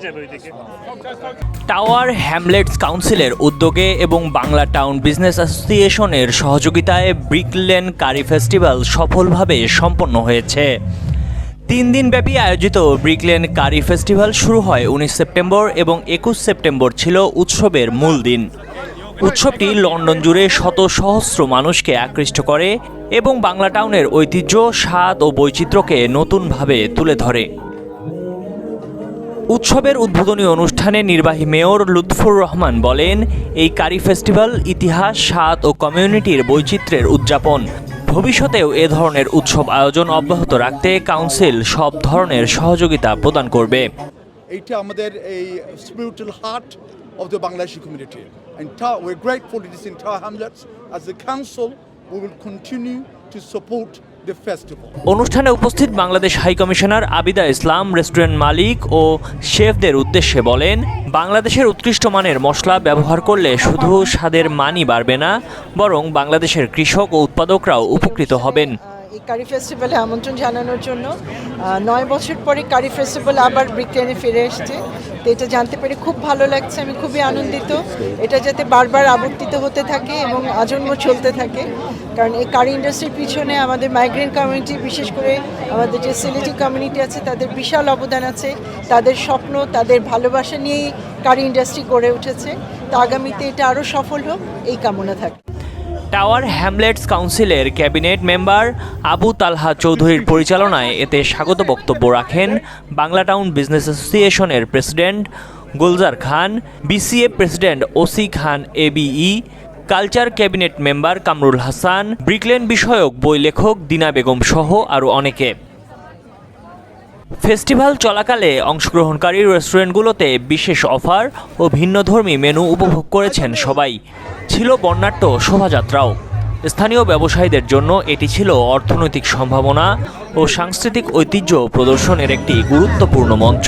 দেখছেন ওইদিকে? Tower Hamlets কাউন্সিলের উদ্যোগে এবং বাংলা টাউন বিজনেস অ্যাসোসিয়েশনের সহযোগিতায় ব্রিকলেন কারি ফেস্টিভ্যাল সফলভাবে সম্পন্ন হয়েছে। 3 দিনব্যাপী আয়োজিত ব্রিকলেন কারি ফেস্টিভ্যাল শুরু হয় 19 সেপ্টেম্বর এবং 21 সেপ্টেম্বর ছিল উৎসবের মূল দিন। উৎসবটি লন্ডন জুড়ে শত সহস্র মানুষকে আকৃষ্ট করে এবং বাংলা টাউনের ঐতিহ্য, স্বাদ ও বৈচিত্র্যকে নতুনভাবে তুলে ধরে। উৎসবের উদ্বোধনী অনুষ্ঠানে নির্বাহী মেয়র লুৎফুর রহমান বলেন, এই কারি ফেস্টিভ্যাল ইতিহাস, স্বাদ ও কমিউনিটির বৈচিত্র্যের উদযাপন। ভবিষ্যতেও এ ধরনের উৎসব আয়োজন অব্যাহত রাখতে কাউন্সিল সব ধরনের সহযোগিতা প্রদান করবে। এইটা আমাদের এই spiritual heart of the Bangladeshi community. And we're grateful it is in Tower Hamlets. As a council, we will continue to support the festival. অনুষ্ঠানে উপস্থিত বাংলাদেশ হাই কমিশনার আবিদা ইসলাম রেস্টুরেন্ট মালিক ও শেফদের উদ্দেশ্যে বলেন, বাংলাদেশের উৎকৃষ্ট মানের মশলা ব্যবহার করলে শুধু স্বাদের মানই বাড়বে না, বরং বাংলাদেশের কৃষক ও উৎপাদকরাও উপকৃত হবেন। এই কারি ফেস্টিভ্যালে আমন্ত্রণ জানানোর জন্য 9 বছর পরে কারি ফেস্টিভ্যাল আবার ব্রিকলেনে ফিরে এসছে। তো এটা জানতে পেরে খুব ভালো লাগছে, আমি খুবই আনন্দিত। এটা যাতে বারবার আবর্তিত হতে থাকে এবং আজন্ম চলতে থাকে, কারণ এই কারি ইন্ডাস্ট্রির পিছনে আমাদের মাইগ্রেন্ট কমিউনিটি, বিশেষ করে আমাদের যে সিলেটি কমিউনিটি আছে, তাদের বিশাল অবদান আছে। তাদের স্বপ্ন, তাদের ভালোবাসা নিয়েই কারি ইন্ডাস্ট্রি গড়ে উঠেছে। তো আগামীতে এটা আরও সফল হোক, এই কামনা থাকে। টাওয়ার হ্যামলেটস কাউন্সিলের ক্যাবিনেট মেম্বার আবু তালহা চৌধুরীর পরিচালনায় এতে স্বাগত বক্তব্য রাখেন বাংলা টাউন বিজনেস অ্যাসোসিয়েশনের president Gulzar Khan, BCA president ওসি খান এবিই, culture cabinet member Kamrul Hasan, Brick Lane বিষয়ক বই লেখক দিনা বেগম সহ আরও অনেকে। ফেস্টিভ্যাল চলাকালে অংশগ্রহণকারী রেস্টুরেন্টগুলোতে বিশেষ অফার ও ভিন্নধর্মী মেনু উপভোগ করেছেন সবাই। ছিল বর্ণাঢ্য শোভাযাত্রাও। স্থানীয় ব্যবসায়ীদের জন্য এটি ছিল অর্থনৈতিক সম্ভাবনা ও সাংস্কৃতিক ঐতিহ্য প্রদর্শনের একটি গুরুত্বপূর্ণ মঞ্চ।